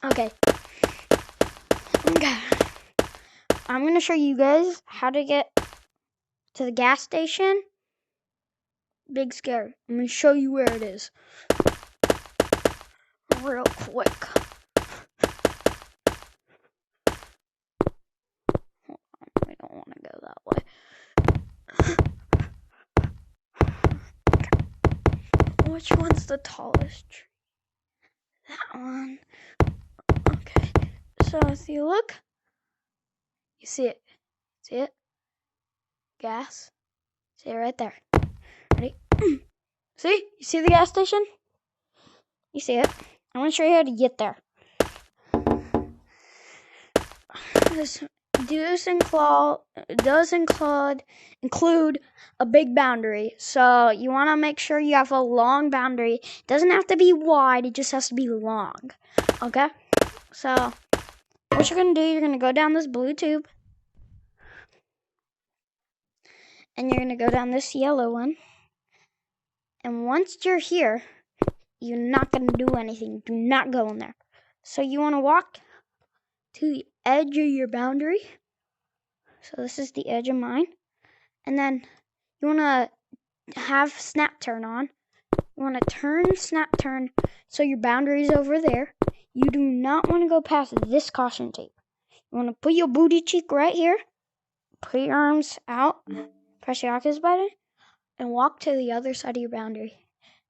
Okay. I'm gonna show you guys how to get to the gas station. Big scare. I'm gonna show you where it is. Real quick. Hold on, we don't want to go that way. Which one's the tallest tree? That one. Okay. So if you look, you see it. See it? Gas. See it right there. Ready? See? You see the gas station? You see it. I'm going to show you how to get there. This does include a big boundary. So you want to make sure you have a long boundary. It doesn't have to be wide. It just has to be long. Okay? So what you're going to do, you're going to go down this blue tube. And you're going to go down this yellow one. And once you're here, you're not going to do anything. Do not go in there. So you want to walk to the edge of your boundary. So this is the edge of mine. And then you want to have snap turn on. You want to turn snap turn so your boundary is over there. You do not want to go past this caution tape. You want to put your booty cheek right here. Put your arms out. Press your Oculus button. And walk to the other side of your boundary.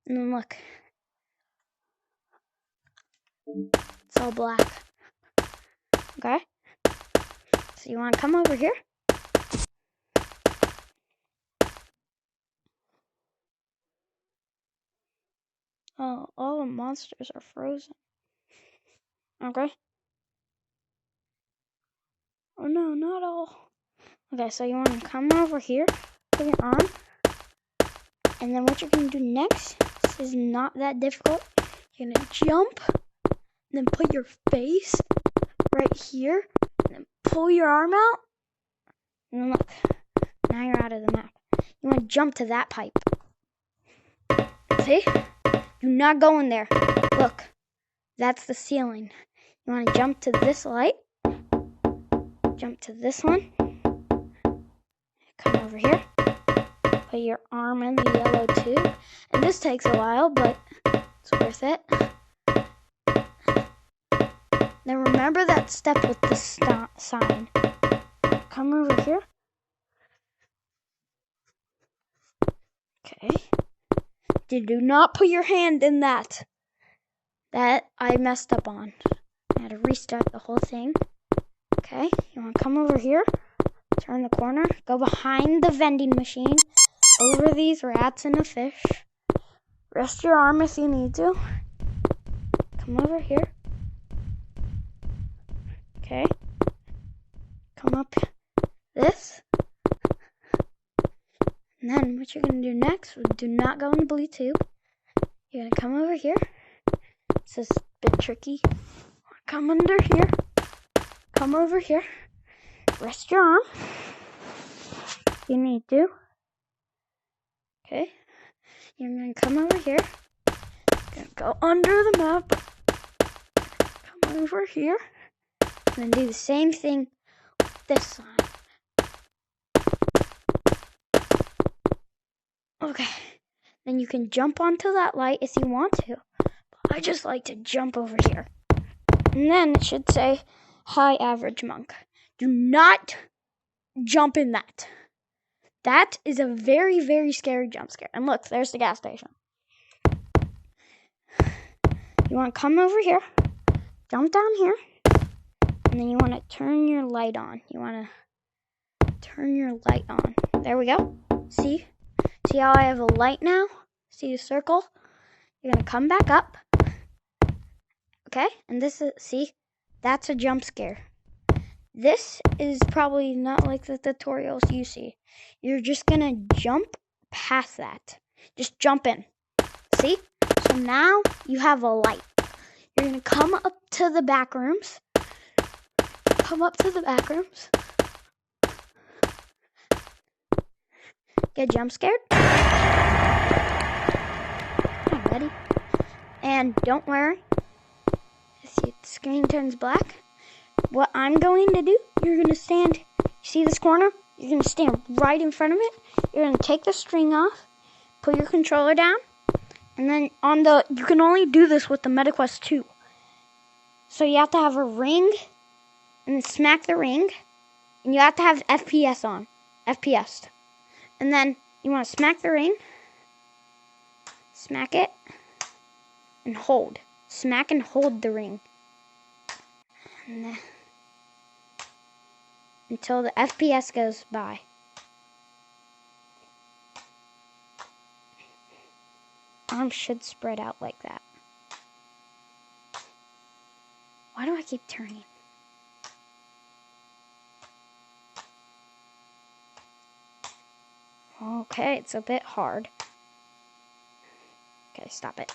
And then look. It's all black. Okay? So you want to come over here. Oh, all the monsters are frozen. Okay? Oh no, not all. Okay, so you want to come over here. Put your arm. And then what you're going to do next, this is not that difficult. You're going to jump. Then put your face right here. And then pull your arm out. And then look. Now you're out of the map. You want to jump to that pipe. See? Do not go in there. Look. That's the ceiling. You want to jump to this light. Jump to this one. Come over here. Put your arm in the yellow tube. And this takes a while, but it's worth it. Then remember that step with the sign. Come over here. Okay. Do not put your hand in that. That I messed up on. I had to restart the whole thing. Okay. You want to come over here. Turn the corner. Go behind the vending machine. Over these rats and a fish. Rest your arm if you need to. Come over here. Okay. Come up this. And then what you're going to do next, do not go in the blue tube. You're going to come over here. This is a bit tricky. Come under here. Come over here. Rest your arm. If you need to. Okay. You're going to come over here. You're going to go under the map. Come over here. And then do the same thing with this side. Okay. Then you can jump onto that light if you want to. But I just like to jump over here. And then it should say, "Hi, average monk." Do not jump in that. That is a very, very scary jump scare. And look, there's the gas station. You want to come over here, jump down here, and then you want to turn your light on. You want to turn your light on. There we go. See? See how I have a light now? See the circle? You're going to come back up. Okay? And this is, see? That's a jump scare. This is probably not like the tutorials you see. You're just going to jump past that. Just jump in. See? So now you have a light. You're going to come up to the back rooms. Come up to the back rooms. Get jump scared. Hi, buddy. And don't worry. see the screen turns black. What I'm going to do, you're going to stand, see this corner? You're going to stand right in front of it. You're going to take the string off, put your controller down, and then you can only do this with the MetaQuest 2. So you have to have a ring, and then smack the ring, and you have to have FPS on, FPS. And then you want to smack the ring, smack it, and hold. Smack and hold the ring. And then, until the FPS goes by. Arms should spread out like that. Why do I keep turning? Okay, it's a bit hard. Okay, stop it.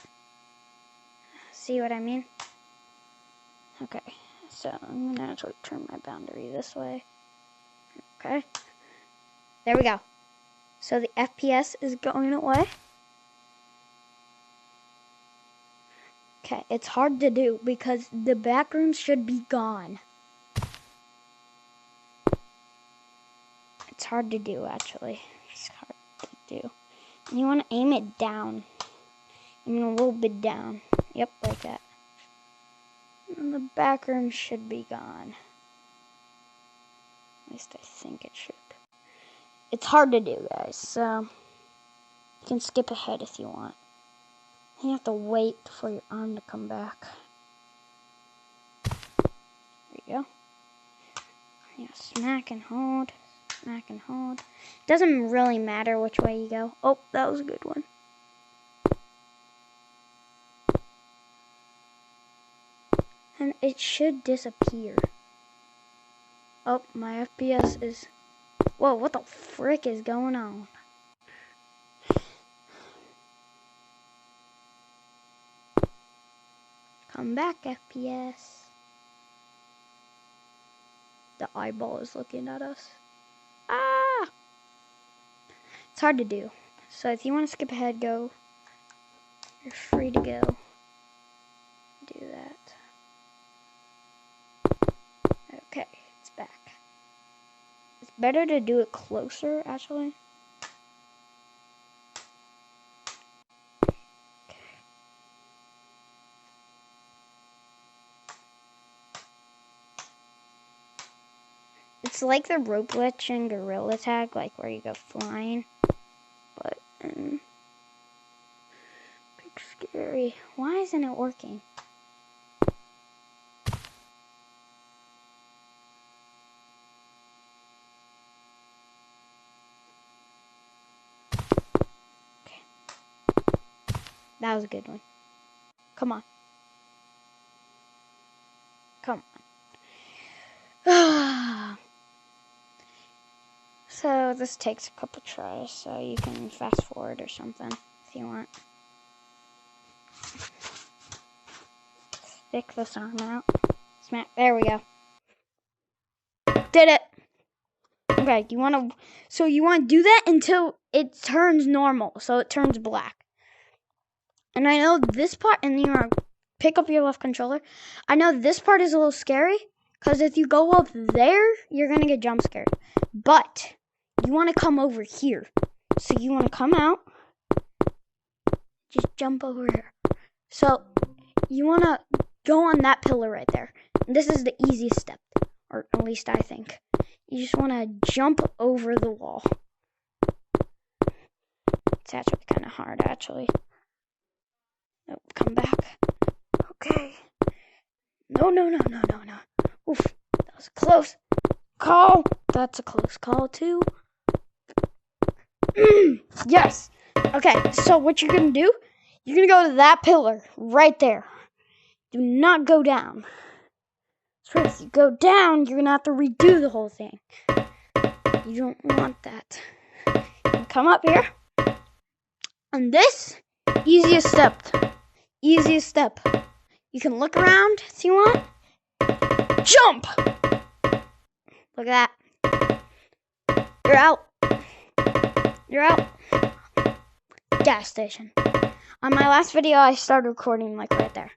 See what I mean? Okay, so I'm gonna actually turn my boundary this way. Okay. There we go. So the FPS is going away. Okay, it's hard to do because the backrooms should be gone. It's hard to do, actually. It's hard to do. And you want to aim it down. Aim a little bit down. Yep, like that. And the backroom should be gone. At least I think it should. It's hard to do, guys, so you can skip ahead if you want. You have to wait for your arm to come back. There you go. Yeah, smack and hold. Smack and hold. Doesn't really matter which way you go. Oh, that was a good one. And it should disappear. Oh, my FPS is... Whoa, what the frick is going on? Come back, FPS. The eyeball is looking at us. Ah! It's hard to do. So if you want to skip ahead, go. You're free to go. Do that. Okay, it's back. It's better to do it closer, actually. It's like the rope glitch in Gorilla Tag, like where you go flying. But, big scary. Why isn't it working? Okay. That was a good one. Come on. Come on. So this takes a couple tries, so you can fast forward or something if you want. Stick this arm out. Smack. There we go. Did it. Okay, you want to do that until it turns normal, so it turns black. And I know this part, and you want to pick up your left controller. I know this part is a little scary, because if you go up there, you're going to get jump scared. But you want to come over here. So you want to come out. Just jump over here. So you want to go on that pillar right there. And this is the easiest step. Or at least I think. You just want to jump over the wall. It's actually kind of hard, actually. Nope, come back. Okay. No. Oof, that was a close call. That's a close call, too. Yes. Okay, so what you're going to do, you're going to go to that pillar right there. Do not go down. So if you go down, you're going to have to redo the whole thing. You don't want that. You come up here. And this, easiest step. Easiest step. You can look around if you want. Jump! Look at that. You're out. You're out. Gas station. On my last video, I started recording like right there.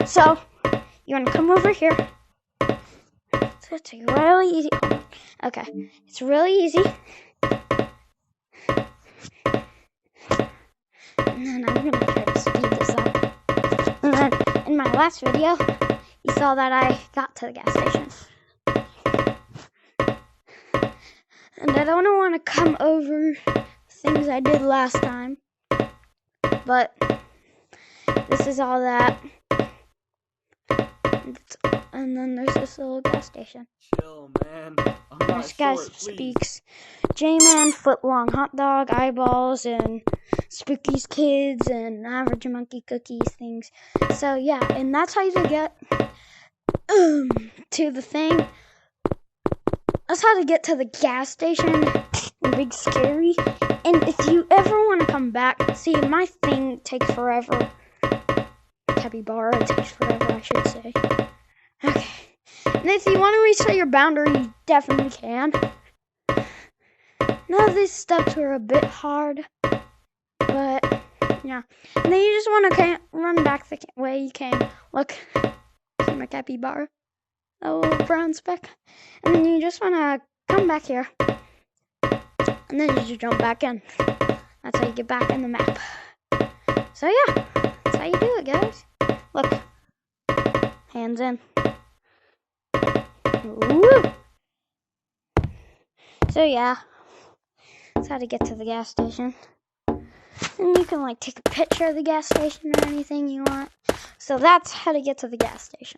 So, You want to come over here. So it's really easy. Okay, it's really easy. And then I'm going to try to speed this up. And then in my last video, you saw that I got to the gas station. And I don't want to come over things I did last time. But this is all that. And then there's this little gas station. Chill, man. This guy speaks J-Man, footlong hot dog, eyeballs, and Spooky's kids, and average monkey cookies things. So yeah, and that's how you get to the thing. That's how to get to the gas station in Big Scary. And if you ever want to come back, see, my thing takes forever. Capybara takes forever, I should say. Okay. And if you want to reset your boundary, you definitely can. Now these steps are a bit hard, but yeah. And then you just want to run back the way you came. Look, see my capybara, a little brown speck. And then you just want to come back here, and then you just jump back in. That's how you get back in the map. So yeah, that's how you do it, guys. Look, hands in. Woo! So yeah, that's how to get to the gas station. And you can like take a picture of the gas station or anything you want. So that's how to get to the gas station.